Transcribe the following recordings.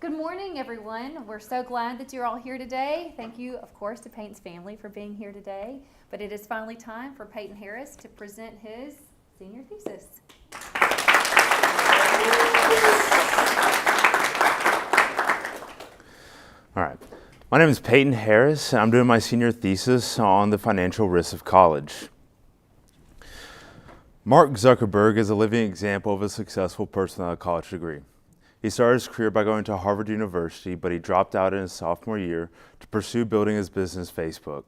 Good morning, everyone. We're so glad that you're all here today. Thank you, of course, to Peyton's family for being here today. But it is finally time for Peyton Harris to present his senior thesis. All right. My name is Peyton Harris, and I'm doing my senior thesis on the financial risks of college. Mark Zuckerberg is a living example of a successful person with a college degree. He started his career by going to Harvard University, but he dropped out in his sophomore year to pursue building his business, Facebook.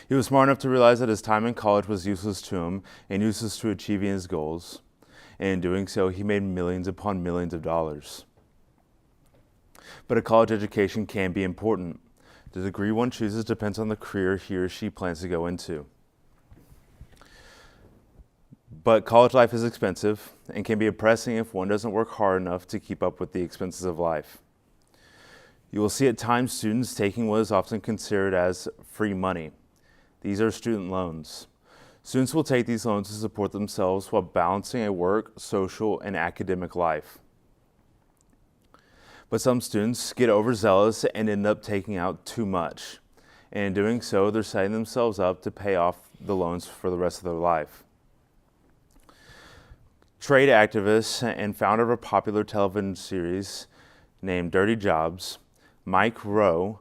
He was smart enough to realize that his time in college was useless to him and useless to achieving his goals, and in doing so, he made millions upon millions of dollars. But a college education can be important. The degree one chooses depends on the career he or she plans to go into. But college life is expensive and can be oppressing if one doesn't work hard enough to keep up with the expenses of life. You will see at times students taking what is often considered as free money. These are student loans. Students will take these loans to support themselves while balancing a work, social, and academic life. But some students get overzealous and end up taking out too much. And in doing so, they're setting themselves up to pay off the loans for the rest of their life. Trade activist and founder of a popular television series named Dirty Jobs, Mike Rowe,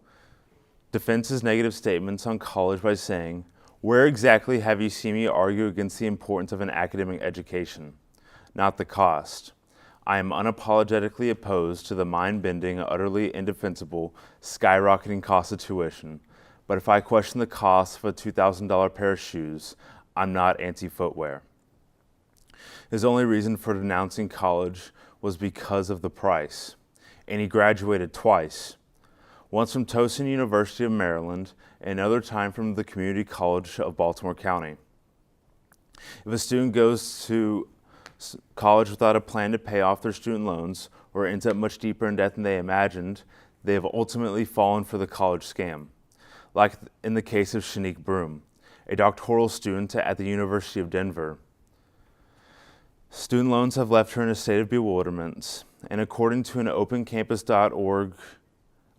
defends his negative statements on college by saying, "Where exactly have you seen me argue against the importance of an academic education? Not the cost. I am unapologetically opposed to the mind-bending, utterly indefensible, skyrocketing cost of tuition. But if I question the cost of a $2,000 pair of shoes, I'm not anti-footwear." His only reason for denouncing college was because of the price, and he graduated twice, once from Towson University of Maryland and another time from the Community College of Baltimore County. If a student goes to college without a plan to pay off their student loans or ends up much deeper in debt than they imagined, they have ultimately fallen for the college scam, like in the case of Shanique Broom, a doctoral student at the University of Denver. Student loans have left her in a state of bewilderment, and according to an opencampus.org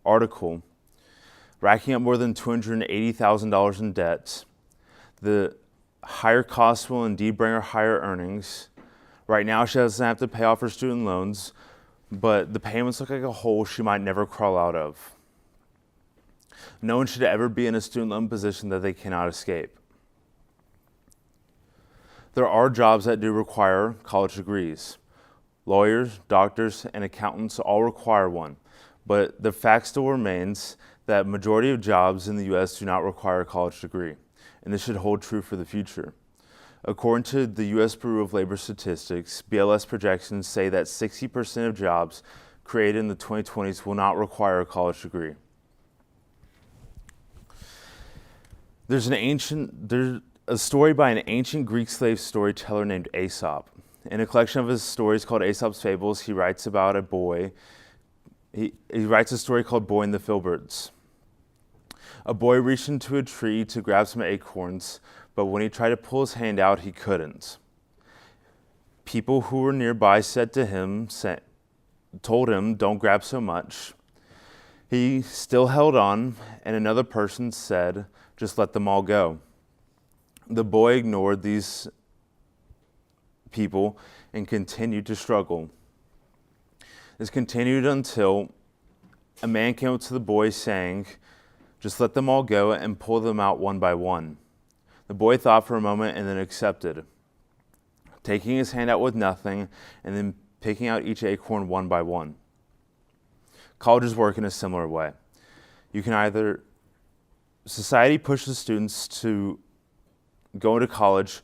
article, racking up more than $280,000 in debt, the higher costs will indeed bring her higher earnings. Right now, she doesn't have to pay off her student loans, but the payments look like a hole she might never crawl out of. No one should ever be in a student loan position that they cannot escape. There are jobs that do require college degrees. Lawyers, doctors, and accountants all require one, but the fact still remains that majority of jobs in the U.S. do not require a college degree, and this should hold true for the future. According to the U.S. Bureau of Labor Statistics, BLS projections say that 60% of jobs created in the 2020s will not require a college degree. There's a story by an ancient Greek slave storyteller named Aesop. In a collection of his stories called Aesop's Fables, he writes about a boy. He writes a story called Boy and the Filberts. A boy reached into a tree to grab some acorns, but when he tried to pull his hand out, he couldn't. People who were nearby told him, "Don't grab so much." He still held on, and another person said, "Just let them all go." The boy ignored these people and continued to struggle. This continued until a man came up to the boy saying, "Just let them all go and pull them out one by one." The boy thought for a moment and then accepted, taking his hand out with nothing and then picking out each acorn one by one. Colleges work in a similar way. Society pushes students to go into college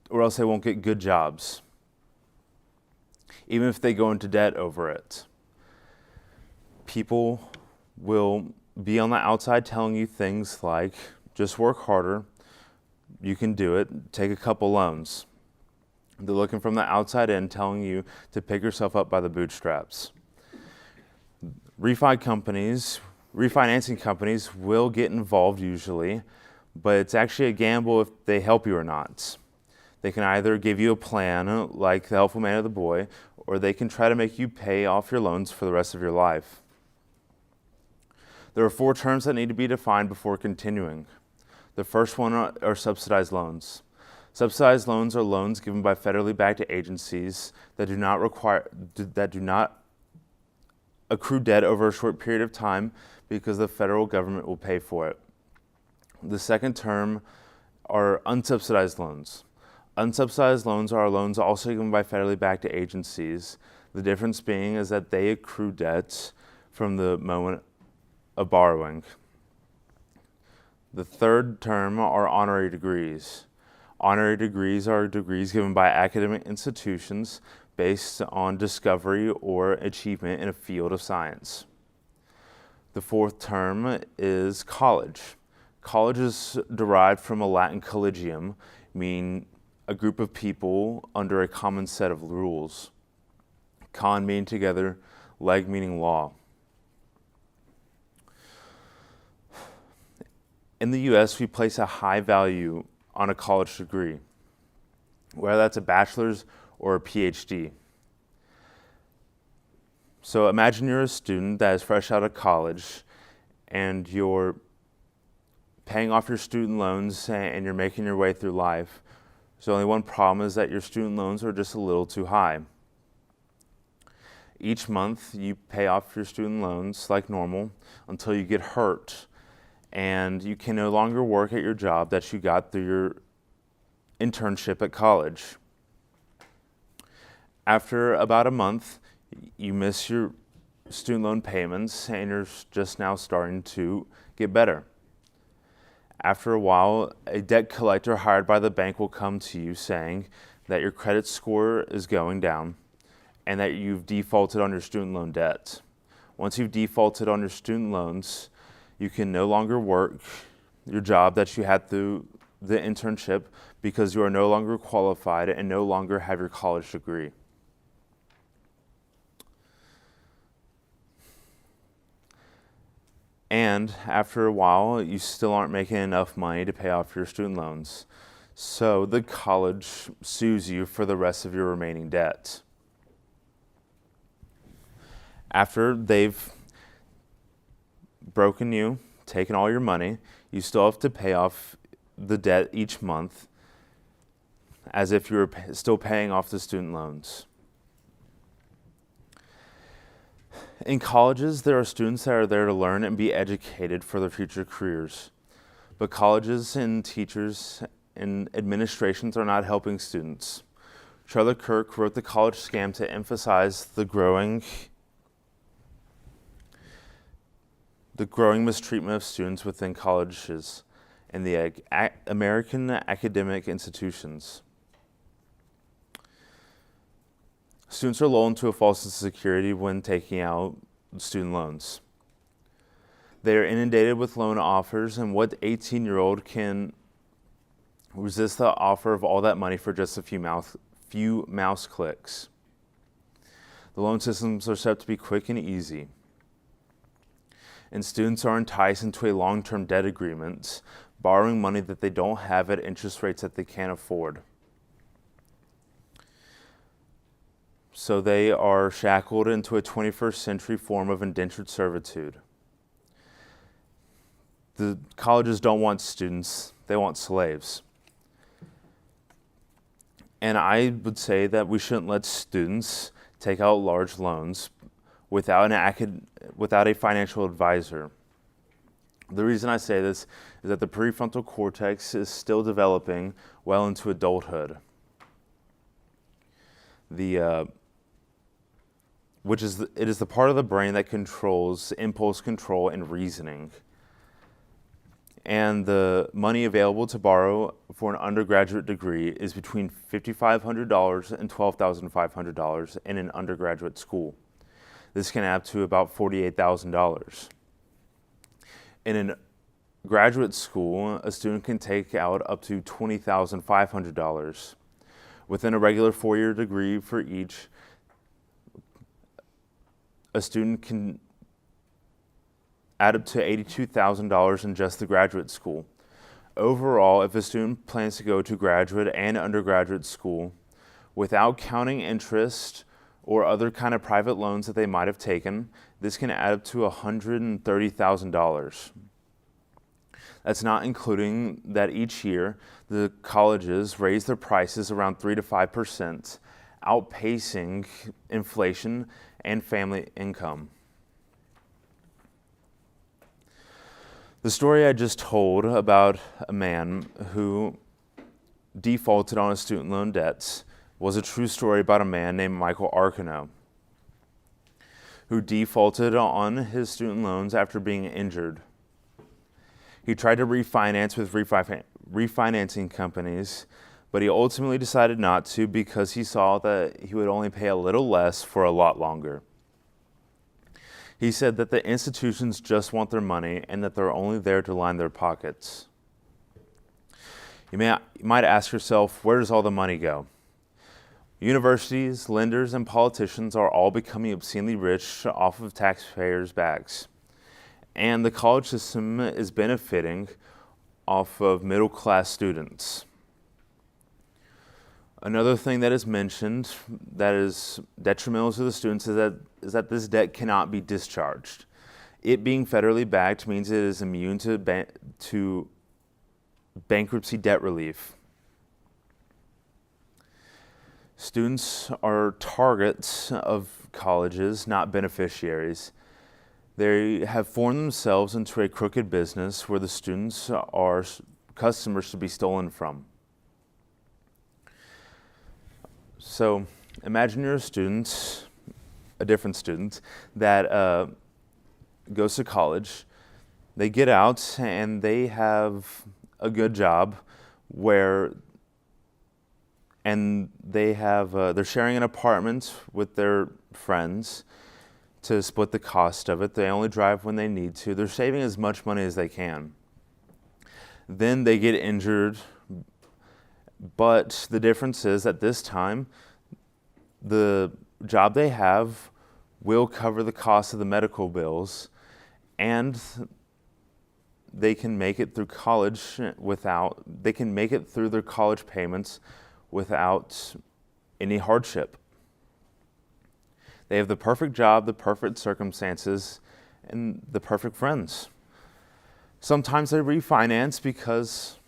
or else they won't get good jobs, even if they go into debt over it. People will be on the outside telling you things like, "Just work harder, you can do it, take a couple loans." They're looking from the outside in, telling you to pick yourself up by the bootstraps. Refinancing companies will get involved usually, but it's actually a gamble if they help you or not. They can either give you a plan, like the helpful man of the boy, or they can try to make you pay off your loans for the rest of your life. There are 4 terms that need to be defined before continuing. The first one are subsidized loans. Subsidized loans are loans given by federally backed agencies that do not accrue debt over a short period of time because the federal government will pay for it. The second term are unsubsidized loans. Unsubsidized loans are loans also given by federally backed agencies. The difference being is that they accrue debt from the moment of borrowing. The third term are honorary degrees. Honorary degrees are degrees given by academic institutions based on discovery or achievement in a field of science. The fourth term is college. College is derived from a Latin collegium, meaning a group of people under a common set of rules. Con meaning together, leg meaning law. In the U.S., we place a high value on a college degree, whether that's a bachelor's or a PhD. So imagine you're a student that is fresh out of college and you're paying off your student loans and you're making your way through life. So only one problem is that your student loans are just a little too high. Each month you pay off your student loans like normal until you get hurt and you can no longer work at your job that you got through your internship at college. After about a month, you miss your student loan payments and you're just now starting to get better. After a while, a debt collector hired by the bank will come to you saying that your credit score is going down and that you've defaulted on your student loan debt. Once you've defaulted on your student loans, you can no longer work your job that you had through the internship because you are no longer qualified and no longer have your college degree. And after a while, you still aren't making enough money to pay off your student loans. So the college sues you for the rest of your remaining debt. After they've broken you, taken all your money, you still have to pay off the debt each month as if you were still paying off the student loans. In colleges, there are students that are there to learn and be educated for their future careers. But colleges and teachers and administrations are not helping students. Charlie Kirk wrote The College Scam to emphasize the growing mistreatment of students within colleges and the American academic institutions. Students are lulled into a false sense of security when taking out student loans. They are inundated with loan offers, and what 18-year-old can resist the offer of all that money for just a few mouse clicks? The loan systems are set up to be quick and easy, and students are enticed into a long-term debt agreement, borrowing money that they don't have at interest rates that they can't afford. So they are shackled into a 21st century form of indentured servitude. The colleges don't want students, they want slaves. And I would say that we shouldn't let students take out large loans without a financial advisor. The reason I say this is that the prefrontal cortex is still developing well into adulthood. It is the part of the brain that controls impulse control and reasoning. And the money available to borrow for an undergraduate degree is between $5,500 and $12,500 in an undergraduate school. This can add up to about $48,000. In a graduate school, a student can take out up to $20,500. Within a regular 4-year degree for each, a student can add up to $82,000 in just the graduate school. Overall, if a student plans to go to graduate and undergraduate school without counting interest or other kind of private loans that they might have taken, this can add up to $130,000. That's not including that each year the colleges raise their prices around 3 to 5%, outpacing inflation and family income. The story I just told about a man who defaulted on his student loan debts was a true story about a man named Michael Arcano, who defaulted on his student loans after being injured. He tried to refinance with refinancing companies, but he ultimately decided not to because he saw that he would only pay a little less for a lot longer. He said that the institutions just want their money and that they're only there to line their pockets. You might ask yourself, where does all the money go? Universities, lenders, and politicians are all becoming obscenely rich off of taxpayers' backs. And the college system is benefiting off of middle-class students. Another thing that is mentioned that is detrimental to the students is that this debt cannot be discharged. It being federally backed means it is immune to bankruptcy debt relief. Students are targets of colleges, not beneficiaries. They have formed themselves into a crooked business where the students are customers to be stolen from. So imagine you're a student, a different student, that goes to college. They get out and they have a good job they're sharing an apartment with their friends to split the cost of it. They only drive when they need to. They're saving as much money as they can. Then they get injured, but the difference is at this time, the job they have will cover the cost of the medical bills, and they can make it through their college payments without any hardship. They have the perfect job, the perfect circumstances, and the perfect friends. Sometimes they refinance because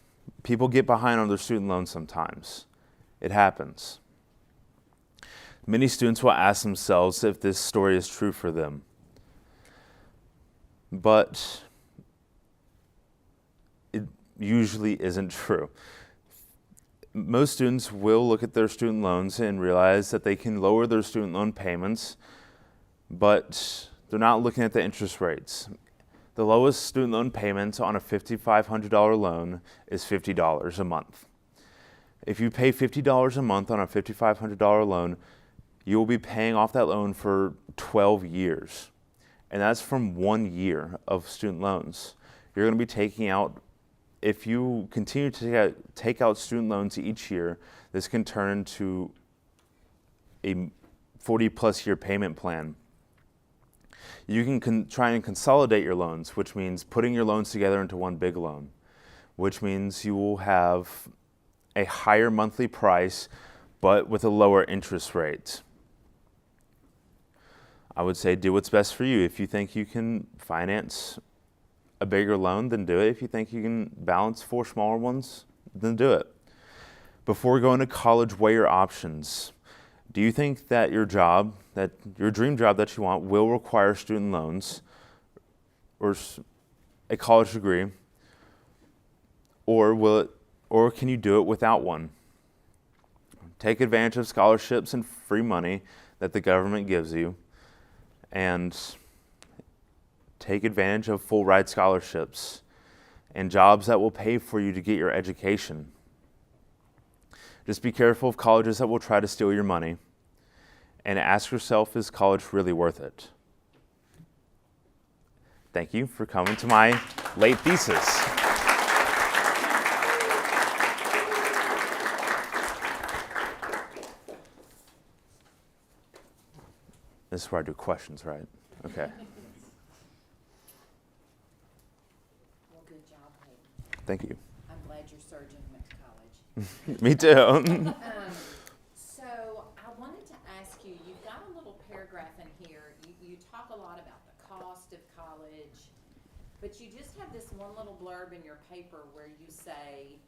people get behind on their student loans sometimes. It happens. Many students will ask themselves if this story is true for them. But it usually isn't true. Most students will look at their student loans and realize that they can lower their student loan payments, but they're not looking at the interest rates. The lowest student loan payment on a $5,500 loan is $50 a month. If you pay $50 a month on a $5,500 loan, you will be paying off that loan for 12 years. And that's from 1 year of student loans. You're going to be taking out, if you continue to take out student loans each year, this can turn into a 40-plus year payment plan. You can try and consolidate your loans, which means putting your loans together into one big loan, which means you will have a higher monthly price, but with a lower interest rate. I would say do what's best for you. If you think you can finance a bigger loan, then do it. If you think you can balance 4 smaller ones, then do it. Before going to college, weigh your options. Do you think that your dream job that you want will require student loans or a college degree, or can you do it without one? Take advantage of scholarships and free money that the government gives you, and take advantage of full ride scholarships and jobs that will pay for you to get your education. Just be careful of colleges that will try to steal your money, and ask yourself, is college really worth it? Thank you for coming to my late thesis. This is where I do questions, right? Okay. Well, good job, Peyton. Thank you. I'm glad your surgeon went to college. Me too. So I wanted to ask you, you've got a paragraph in here, you talk a lot about the cost of college, but you just have this one little blurb in your paper where you say,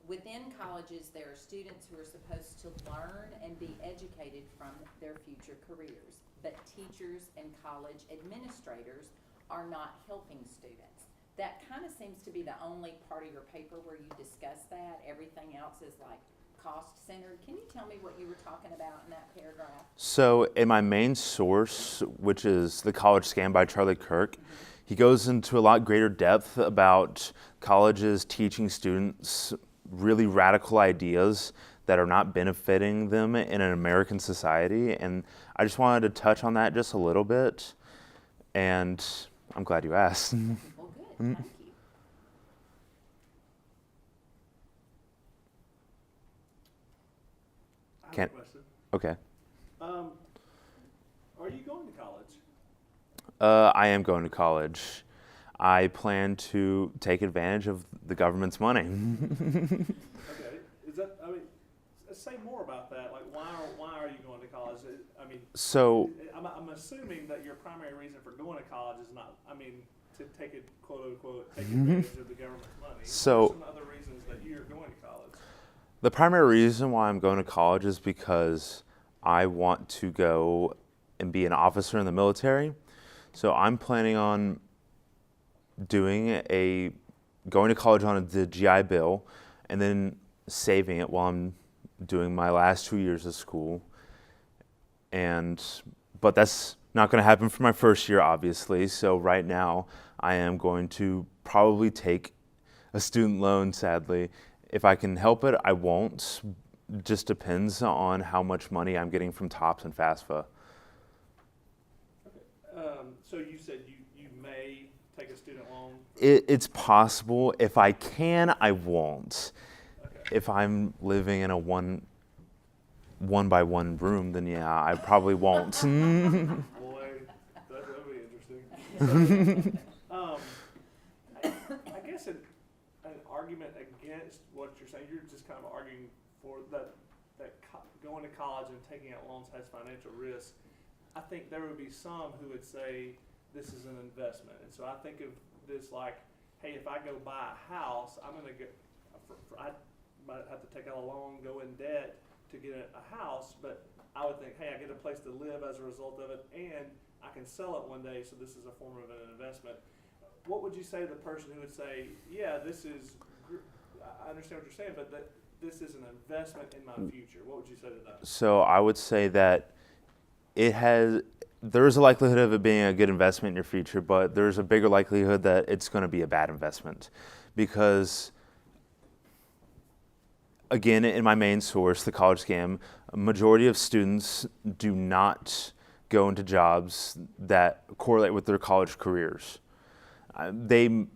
within colleges, there are students who are supposed to learn and be educated from their future careers, but teachers and college administrators are not helping students. That kind of seems to be the only part of your paper where you discuss that. Everything else is like cost-centered. Can you tell me what you were talking about in that paragraph? So in my main source, which is The College Scam by Charlie Kirk, he goes into a lot greater depth about colleges teaching students really radical ideas that are not benefiting them in an American society. And I just wanted to touch on that just a little bit. And I'm glad you asked. Well, good. Thank you. I have Can't- a question. Okay. Are you going to college? I am going to college. I plan to take advantage of the government's money. Okay. Is that? I mean, say more about that. Like, why are you going to college? I mean, So I'm assuming that your primary reason for going to college is not. I mean, to take it quote unquote take advantage of the government's money. So- What are some other reasons that you're going to college? the primary reason why I'm going to college is because I want to go and be an officer in the military. So I'm planning on going to college on the GI Bill and then saving it while I'm doing my last 2 years of school. But that's not going to happen for my first year, obviously. So right now I am going to probably take a student loan, sadly. If I can help it, I won't. Just depends on how much money I'm getting from TOPS and FAFSA. So you said you may take a student loan. It's possible. If I can, I won't. Okay. If I'm living in a one by one room, then yeah, I probably won't. Boy, that'll be interesting. So, I guess an argument against what you're saying, you're just kind of arguing for that going to college and taking out loans has financial risk. I think there would be some who would say this is an investment. And so I think of this like, hey, if I go buy a house, I'm going to get, I might have to take out a loan, go in debt to get a house, but I would think, hey, I get a place to live as a result of it, and I can sell it one day, so this is a form of an investment. What would you say to the person who would say, yeah, I understand what you're saying, but this is an investment in my future? What would you say to that? So I would say that there is a likelihood of it being a good investment in your future, but there's a bigger likelihood that it's going to be a bad investment. Because, again, in my main source, The College Scam, a majority of students do not go into jobs that correlate with their college careers. They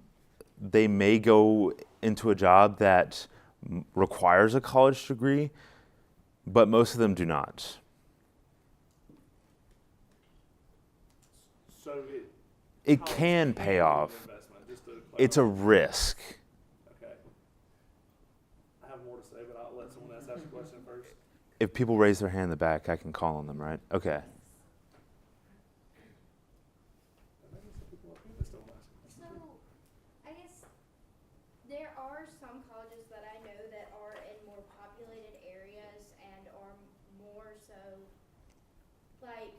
may go into a job that requires a college degree, but most of them do not. So It college can be pay an off. investment, just to It's a clarify. risk. Okay. I have more to say, but I'll let someone else ask a question first. If people raise their hand in the back, I can call on them, right? Okay. Maybe some people up here that still want to ask. So, I guess there are some colleges that I know that are in more populated areas and are more so, like,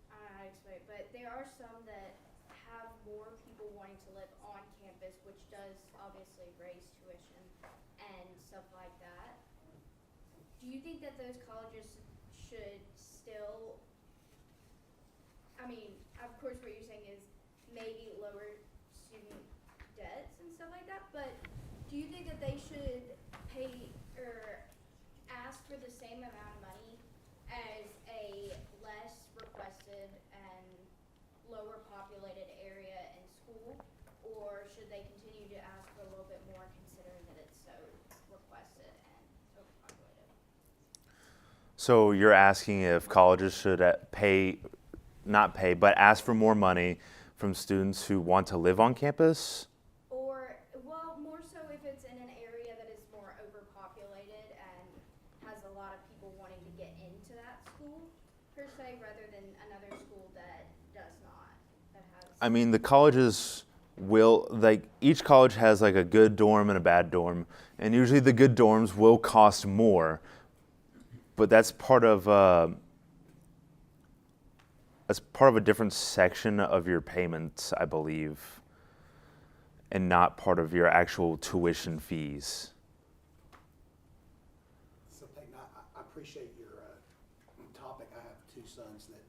I don't know how to explain it, but there are some that have more people wanting to live on campus, which does obviously raise tuition and stuff like that. Do you think that those colleges should still, I mean, of course what you're saying is maybe lower student debts and stuff like that, but do you think that they should pay or ask for the same amount of money as a less requested and lower populated area in school? Or should they continue to ask for a little bit more considering that it's so requested and overpopulated? So you're asking if colleges should not pay, but ask for more money from students who want to live on campus? Or, well, more so if it's in an area that is more overpopulated and has a lot of people wanting to get into that school, per se, rather than another school that does not, that has. I mean, the colleges will, like, each college has like a good dorm and a bad dorm, and usually the good dorms will cost more, but that's part of a different section of your payments, I believe, and not part of your actual tuition fees. So Peyton, I appreciate your topic. I have two sons that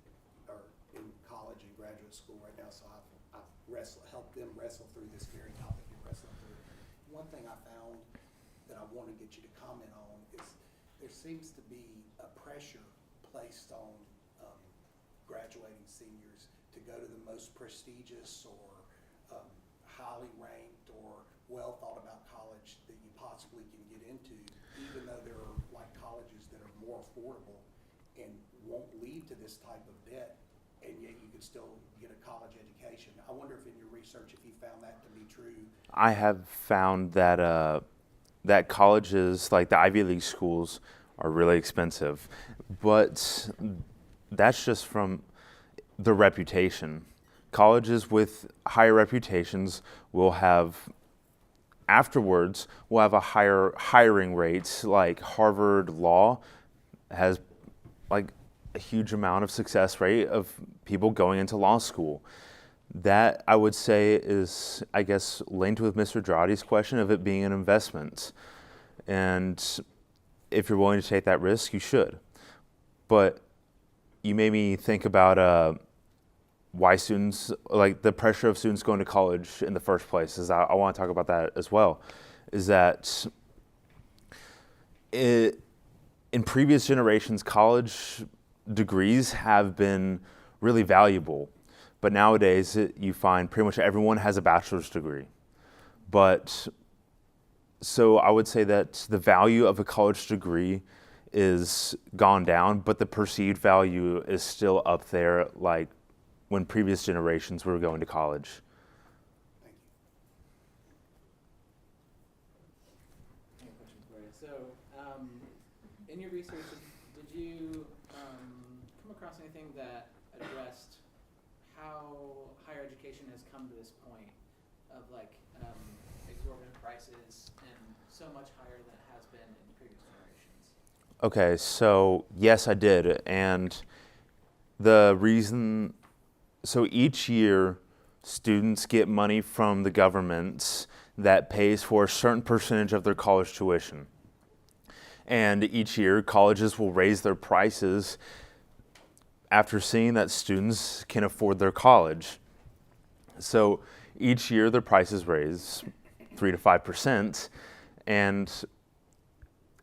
are in college and graduate school right now, so I've helped them wrestle through this very topic you're wrestling through. One thing I found that I want to get you to comment on is there seems to be a pressure placed on graduating seniors to go to the most prestigious or highly ranked or well thought about college that you possibly can get into, even though there are like colleges that are more affordable and won't lead to this type of debt, and yet you can still get a college education. I wonder if in your research, if you found that to be true. I have found that that colleges, like the Ivy League schools, are really expensive, but that's just from the reputation. Colleges with higher reputations will have, afterwards, will have a higher hiring rate. Like Harvard Law has like a huge amount of success rate of people going into law school. That, I would say, is, I guess, linked with Mr. Drotti's question of it being an investment. And if you're willing to take that risk, you should. But you made me think about why students, like the pressure of students going to college in the first place. I want to talk about that as well. Is that in previous generations, college degrees have been really valuable. But nowadays, you find pretty much everyone has a bachelor's degree. But so I would say that the value of a college degree is gone down, but the perceived value is still up there, like when previous generations were going to college. Thank you. I have a question for you. So, in your research, did you come across anything that addressed how higher education has come to this point of like exorbitant prices and so much higher than it has been in previous generations? Okay, so yes, I did. And the reason, so each year students get money from the government that pays for a certain percentage of their college tuition. And each year colleges will raise their prices after seeing that students can afford their college. So each year their prices raise 3 to 5%, and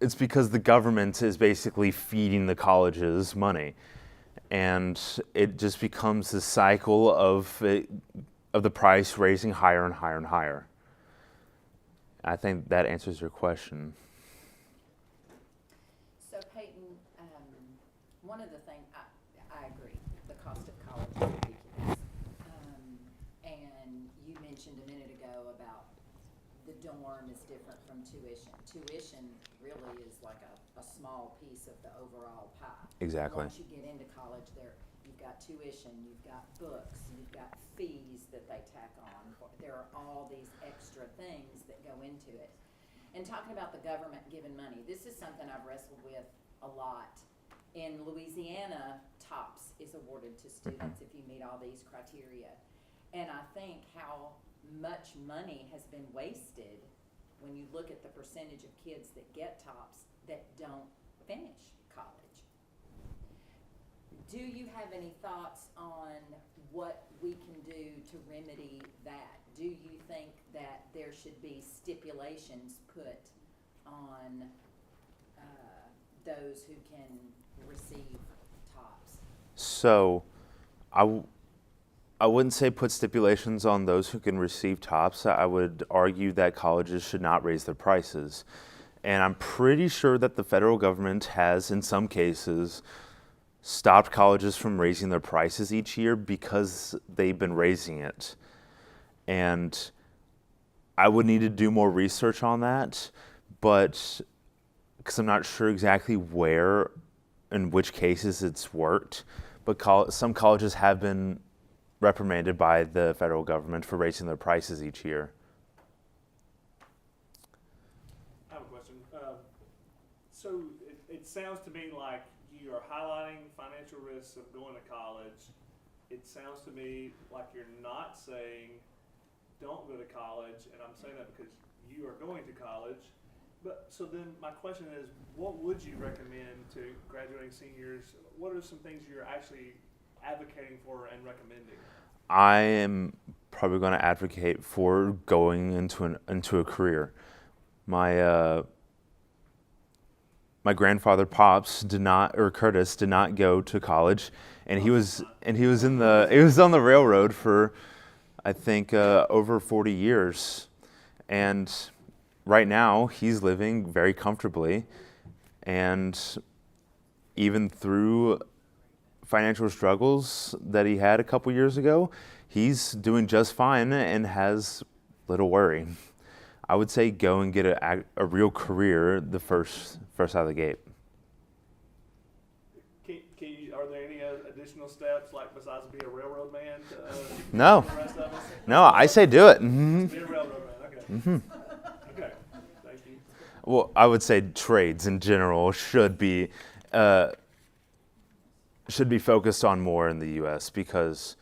it's because the government is basically feeding the colleges money. And it just becomes this cycle of the price raising higher and higher and higher. I think that answers your question. So Peyton, one of the things, I agree, the cost of college is ridiculous. And you mentioned a minute ago about the dorm is different from tuition. Tuition really is like a small piece of the overall pie. Exactly. Once you get into college, you've got tuition, you've got books, you've got fees that they tack on. There are all these extra things that go into it. And talking about the government giving money, this is something I've wrestled with a lot. In Louisiana, TOPS is awarded to students if you meet all these criteria. And I think how much money has been wasted when you look at the percentage of kids that get TOPS that don't finish college. Do you have any thoughts on what we can do to remedy that? Do you think that there should be stipulations put on those who can receive TOPS? So I wouldn't say put stipulations on those who can receive TOPS. I would argue that colleges should not raise their prices. And I'm pretty sure that the federal government has, in some cases, stopped colleges from raising their prices each year because they've been raising it. And I would need to do more research on that, but because I'm not sure exactly where, in which cases it's worked. but some colleges have been reprimanded by the federal government for raising their prices each year. I have a question. So it sounds to me like you are highlighting financial risks of going to college. It sounds to me like you're not saying don't go to college, and I'm saying that because you are going to college. But so then my question is, what would you recommend to graduating seniors? What are some things you're actually advocating for and recommending? I am probably going to advocate for going into a career. My grandfather Pops Curtis did not go to college, and he was on the railroad for I think over 40 years, and right now he's living very comfortably, and even through financial struggles that he had a couple years ago, he's doing just fine and has little worry. I would say go and get a real career the first out of the gate. Are there any additional steps, like besides be a railroad man? No. For the rest of us? No, I say do it. Mm-hmm. Be a railroad man. Okay. Mm-hmm. Okay. Thank you. Well, I would say trades in general should be focused on more in the U.S. because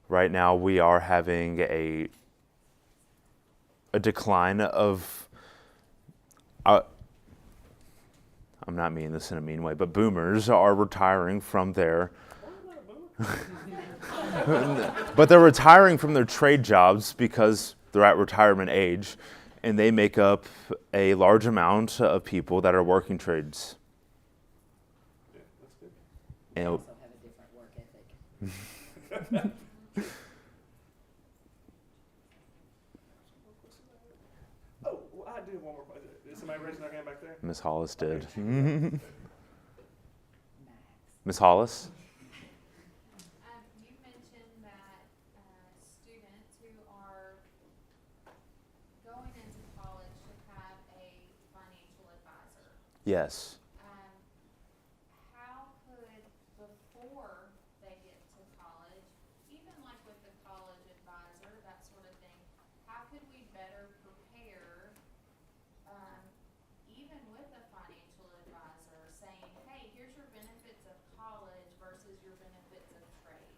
right now we are having a decline of. I'm not meaning this in a mean way, but boomers are retiring from their. But they're retiring from their trade jobs because they're at retirement age, and they make up a large amount of people that are working trades. Yeah, that's good. They And also have a different work ethic. Oh, well, I do have one more question. Is somebody raising their hand back there? Miss Hollis did. Max. Miss Hollis? You mentioned that students who are going into college should have a financial advisor. Yes. How could, before they get to college, even like with the college advisor, that sort of thing, how could we better prepare, even with a financial advisor, saying, hey, here's your benefits of college versus your benefits of trade?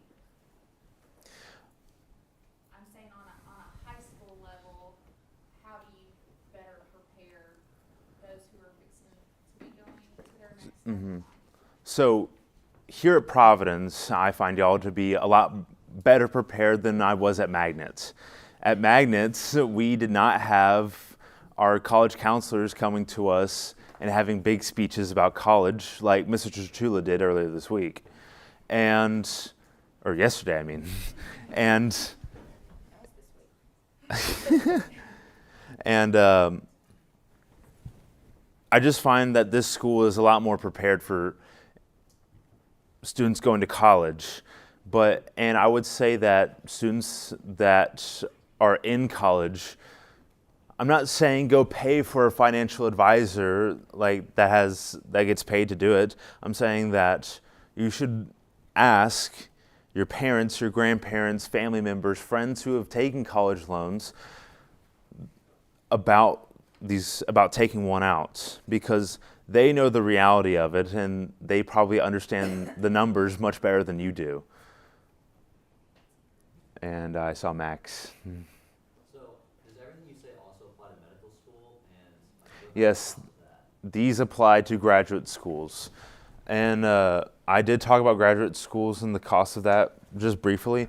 I'm saying on a high school level, how do you better prepare those who are fixing to be going to their next step in life? So here at Providence, I find y'all to be a lot better prepared than I was at Magnets. At Magnets, we did not have our college counselors coming to us and having big speeches about college like Mr. Chichula did earlier this week. Or yesterday, I mean. And I just find that this school is a lot more prepared for students going to college. And I would say that students that are in college, I'm not saying go pay for a financial advisor like that gets paid to do it. I'm saying that you should ask your parents, your grandparents, family members, friends who have taken college loans about taking one out, because they know the reality of it and they probably understand the numbers much better than you do. And I saw Max. So, does everything you say also apply to medical school? And Yes, these apply to graduate schools. And I did talk about graduate schools and the cost of that just briefly,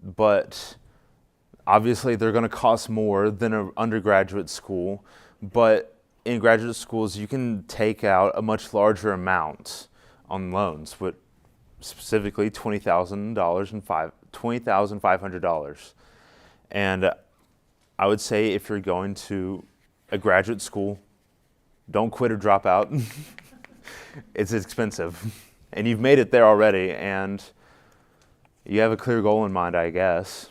but obviously they're going to cost more than an undergraduate school. But in graduate schools, you can take out a much larger amount on loans, with specifically $20,500. And I would say if you're going to a graduate school, don't quit or drop out. It's expensive. And you've made it there already, and you have a clear goal in mind, I guess.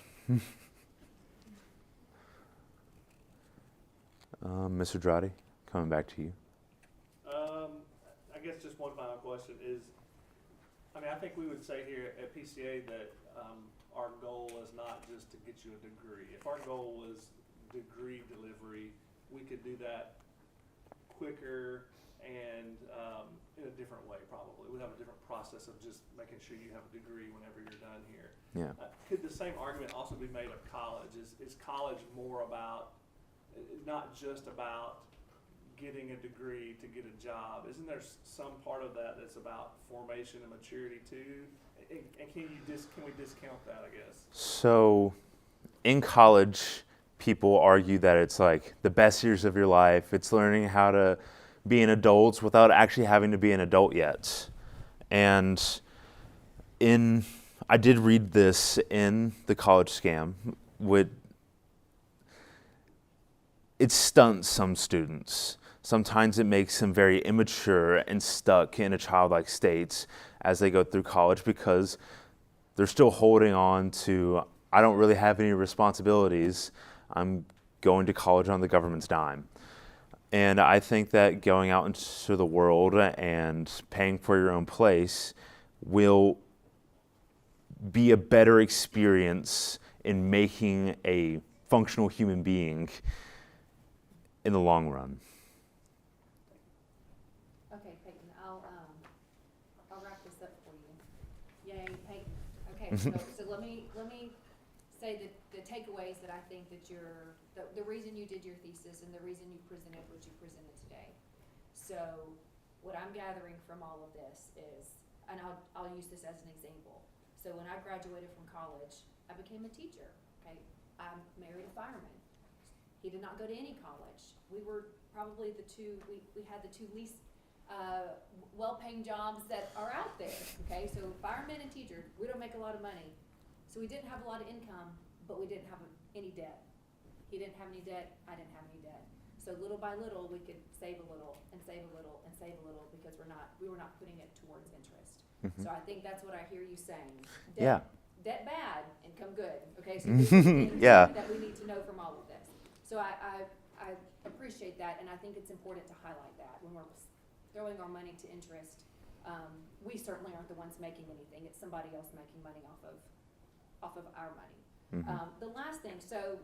Mr. Drati, coming back to you. I guess just one final question is, I mean, I think we would say here at PCA that our goal is not just to get you a degree. If our goal was degree delivery, we could do that quicker and in a different way probably. We'd have a different process of just making sure you have a degree whenever you're done here. Yeah. Could the same argument also be made of college? Is college more about, not just about getting a degree to get a job? Isn't there some part of that that's about formation and maturity too? And can we discount that, I guess? So, in college, people argue that it's like the best years of your life. It's learning how to be an adult without actually having to be an adult yet. And I did read this in The College Scam. It stunts some students. Sometimes it makes them very immature and stuck in a childlike state as they go through college because they're still holding on to, I don't really have any responsibilities. I'm going to college on the government's dime. And I think that going out into the world and paying for your own place will be a better experience in making a functional human being in the long run. Okay, Peyton, I'll wrap this up for you. Yay, Peyton. Okay, so let me say that the takeaways that I think that the reason you did your thesis and the reason you presented what you presented today. So what I'm gathering from all of this is, and I'll use this as an example. So when I graduated from college, I became a teacher. Okay, I married a fireman. He did not go to any college. We were probably we had the two least well-paying jobs that are out there. Okay, so firemen and teachers, we don't make a lot of money. So we didn't have a lot of income, but we didn't have any debt. He didn't have any debt, I didn't have any debt. So little by little, we could save a little and save a little and save a little because we were not putting it towards interest. Mm-hmm. So I think that's what I hear you saying. Yeah. Debt bad, income good. Okay, so these are things Yeah. that we need to know from all of this. So I appreciate that, and I think it's important to highlight that when we're throwing our money to interest. We certainly aren't the ones making anything. It's somebody else making money off of our money. Mm-hmm. The last thing, so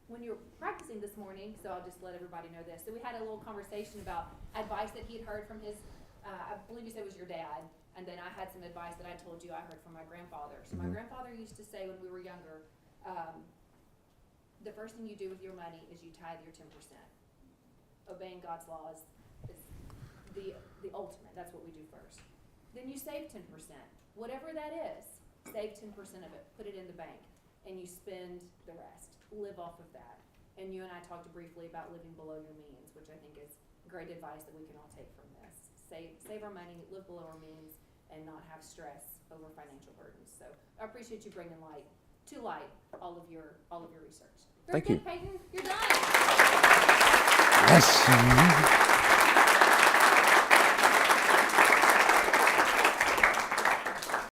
when you were practicing this morning, so I'll just let everybody know this. So we had a little conversation about advice that he'd heard from his, I believe you said it was your dad, and then I had some advice that I told you I heard from my grandfather. So my grandfather used to say when we were younger, the first thing you do with your money is you tithe your 10%. Obeying God's law is the ultimate. That's what we do first. Then you save 10%. Whatever that is, save 10% of it. Put it in the bank. And you spend the rest. Live off of that. And you and I talked briefly about living below your means, which I think is great advice that we can all take from this. Save our money, live below our means, and not have stress over financial burdens. So I appreciate you bringing to light all of your research. Very Thank good, you. Peyton. You're done. Yes.